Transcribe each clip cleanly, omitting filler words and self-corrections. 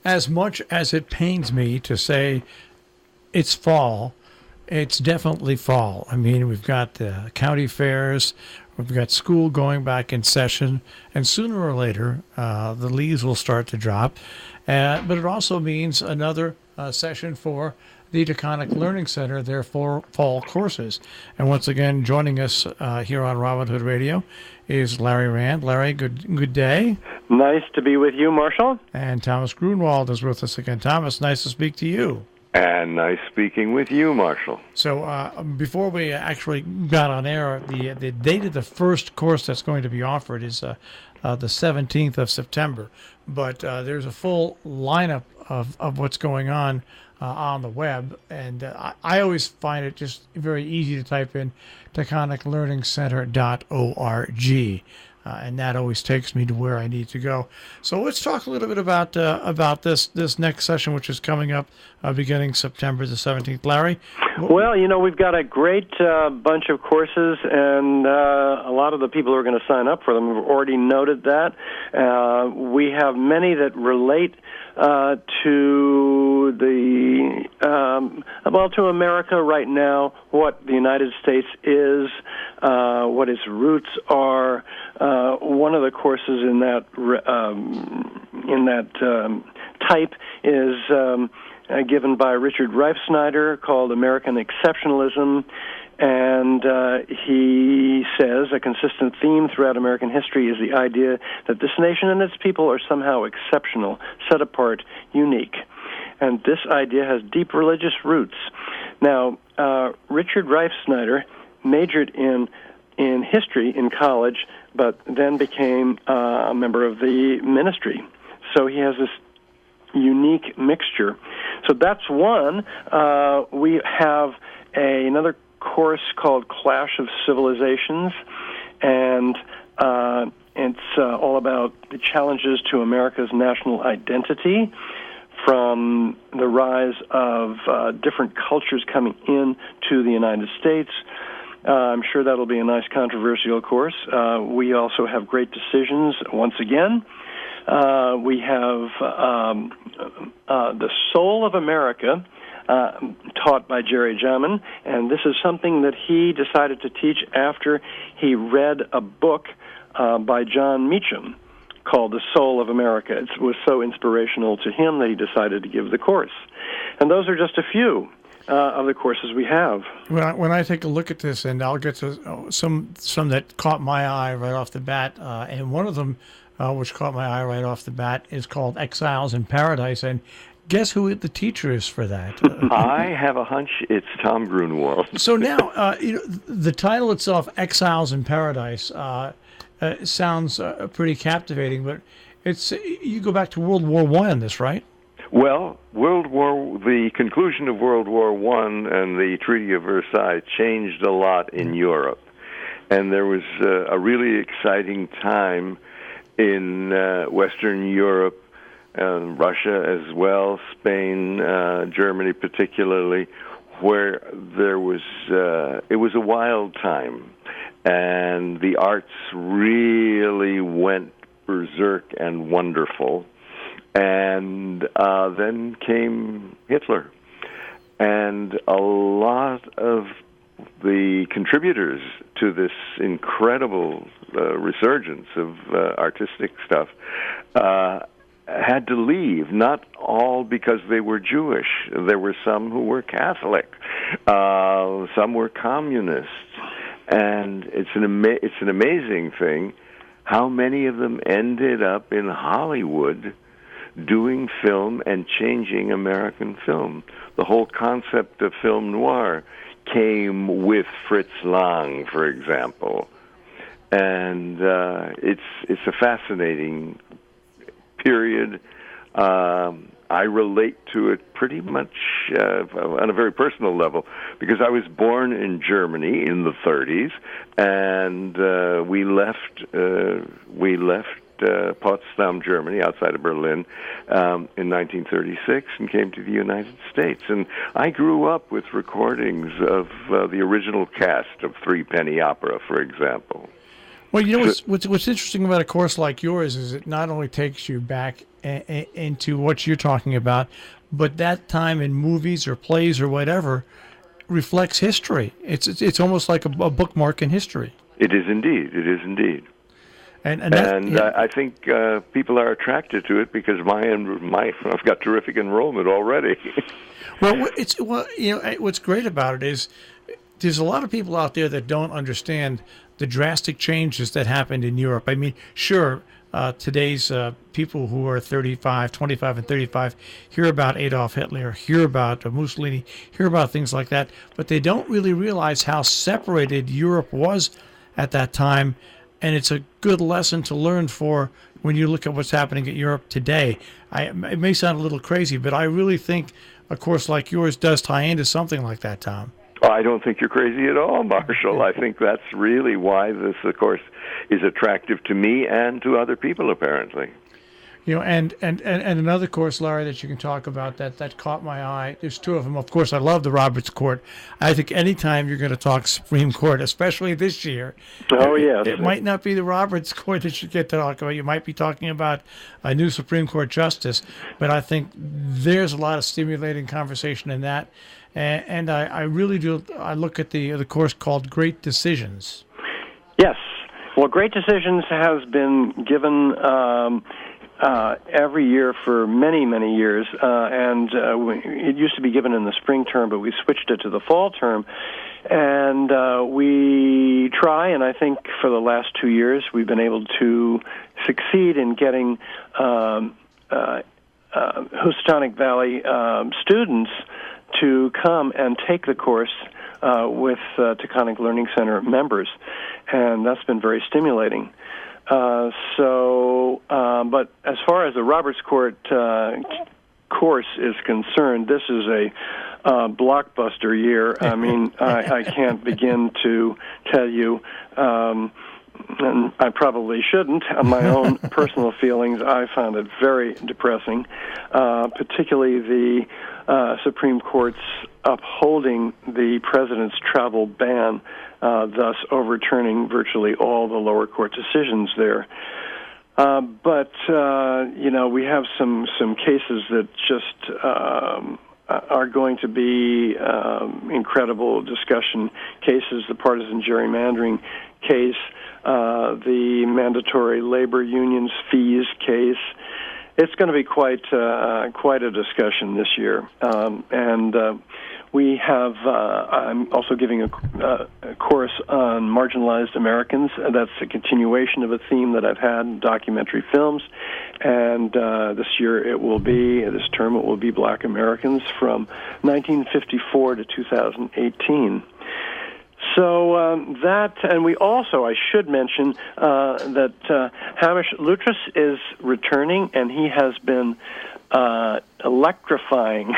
as much as it pains me to say it's fall, it's definitely fall. I mean, we've got the county fairs, we've got school going back in session, and sooner or later, the leaves will start to drop. But it also means another session for the Taconic Learning Center, their fall courses. And once again, joining us here on Robin Hood Radio is Larry Rand. Larry, good day. Nice to be with you, Marshall. And Thomas Gruenwald is with us again. Thomas, nice to speak to you. And nice speaking with you, Marshall. So before we actually got on air, the date of the first course that's going to be offered is the 17th of September. But there's a full lineup of what's going on the web. And I always find it just very easy to type in taconiclearningcenter.org. And that always takes me to where I need to go. So let's talk a little bit about this next session, which is coming up beginning September the 17th. Larry? Well, we've got a great bunch of courses, and a lot of the people who are going to sign up for them have already noted that. We have many that relate to to America right now, what the United States is, what its roots are. One of the courses in that type is given by Richard Reifsnyder, called American Exceptionalism. And he says a consistent theme throughout American history is the idea that this nation and its people are somehow exceptional, set apart, unique. And this idea has deep religious roots. Now, Richard Reifsnyder majored in history in college, but then became a member of the ministry. So he has this unique mixture. So that's one. We have another course called Clash of Civilizations, and it's all about the challenges to America's national identity from the rise of different cultures coming into the United States. I'm sure that'll be a nice controversial course. We also have great decisions once again. We have The Soul of America, taught by Jerry Jamin, and this is something that he decided to teach after he read a book by John Meacham called The Soul of America. It was so inspirational to him that he decided to give the course. And those are just a few of the courses we have. When I take a look at this, and I'll get to some that caught my eye right off the bat, and one of them which caught my eye right off the bat is called Exiles in Paradise, and guess who the teacher is for that? I have a hunch it's Tom Gruenwald. So now, the title itself, Exiles in Paradise, sounds pretty captivating, but you go back to World War I in this, right? Well, the conclusion of World War I and the Treaty of Versailles changed a lot in Europe, and there was a really exciting time in Western Europe, Russia as well, Spain, Germany particularly, where there was it was a wild time, and the arts really went berserk and wonderful. And then came Hitler, and a lot of the contributors to this incredible resurgence of artistic stuff had to leave, not all because they were Jewish. There were some who were Catholic, some were communists, and it's an amazing thing how many of them ended up in Hollywood doing film and changing American film. The whole concept of film noir came with Fritz Lang, for example. And it's a fascinating period. I relate to it pretty much on a very personal level because I was born in Germany in the 30s, and we left Potsdam, Germany, outside of Berlin, in 1936, and came to the United States. And I grew up with recordings of the original cast of Three Penny Opera, for example. Well, you know what's interesting about a course like yours is it not only takes you back into what you're talking about, but that time in movies or plays or whatever reflects history. It's almost like a bookmark in history. It is indeed. It is indeed. And I think people are attracted to it because I've got terrific enrollment already. What's great about it is there's a lot of people out there that don't understand the drastic changes that happened in Europe. I mean, sure, today's people who are 25 and 35 hear about Adolf Hitler, hear about Mussolini, hear about things like that, but they don't really realize how separated Europe was at that time. And it's a good lesson to learn for when you look at what's happening at Europe today. It may sound a little crazy, but I really think a course like yours does tie into something like that, Tom. I don't think you're crazy at all, Marshall. I think that's really why this, of course, is attractive to me and to other people, apparently. You know, and another course, Larry, that you can talk about that caught my eye. There's two of them. Of course, I love the Roberts Court. I think anytime you're going to talk Supreme Court, especially this year, yes, it might not be the Roberts Court that you get to talk about. You might be talking about a new Supreme Court justice, but I think there's a lot of stimulating conversation in that. And I really do. I look at the course called Great Decisions. Yes. Well, Great Decisions has been given every year for many, many years, and it used to be given in the spring term, but we switched it to the fall term. And we try, and I think for the last 2 years we've been able to succeed in getting Houstonic Valley students to come and take the course with Taconic Learning Center members, and that's been very stimulating. But as far as the Roberts Court course is concerned, this is a blockbuster year. I mean, I can't begin to tell you, and I probably shouldn't, my own personal feelings. I found it very depressing, particularly the Supreme Court's upholding the president's travel ban, thus overturning virtually all the lower court decisions there. But we have some cases that just are going to be incredible discussion cases. The partisan gerrymandering case, the mandatory labor unions fees case. It's going to be quite a discussion this year, and we have. I'm also giving a course on marginalized Americans. That's a continuation of a theme that I've had in documentary films, and this term it will be Black Americans from 1954 to 2018. So and we also, I should mention that Hamish Luttress is returning, and he has been electrifying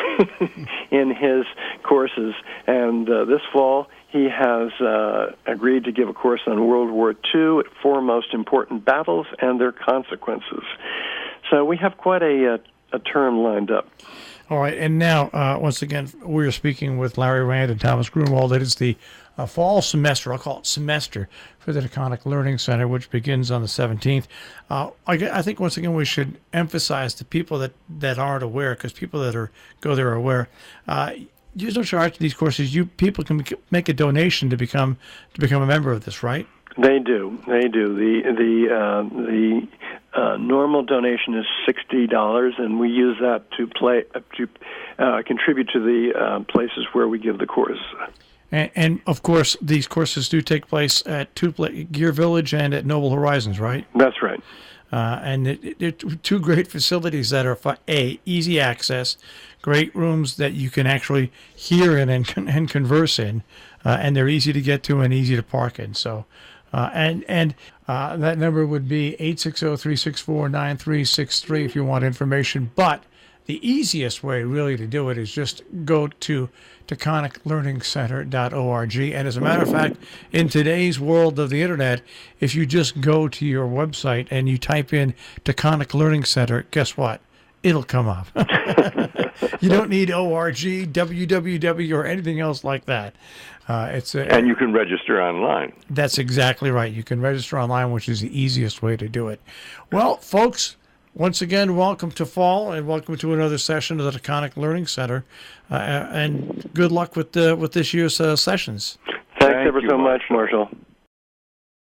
in his courses. And this fall, he has agreed to give a course on World War II, four most important battles and their consequences. So we have quite a term lined up. All right, and now, once again, we're speaking with Larry Rand and Thomas Gruenwald. It is the fall semester, I'll call it semester, for the Taconic Learning Center, which begins on the 17th. I think, once again, we should emphasize to people that aren't aware, because people that go there are aware, there's no charge to these courses. People can make a donation to become a member of this, right? They do. The normal donation is $60, and we use that to contribute to the places where we give the course. And of course, these courses do take place at Gear Village and at Noble Horizons, right? That's right. And they're two great facilities that are easy access, great rooms that you can actually hear in and converse in, and they're easy to get to and easy to park in. So. That number would be 860-364-9363 if you want information. But the easiest way really to do it is just go to taconiclearningcenter.org. And as a matter of fact, in today's world of the internet, if you just go to your website and you type in Taconic Learning Center, guess what? it'll come up. You don't need org, www, or anything else like that. And you can register online. That's exactly right. You can register online, which is the easiest way to do it. Well, folks, once again, welcome to fall, and welcome to another session of the Taconic Learning Center. And good luck with this year's sessions. Thanks ever so much, Marshall.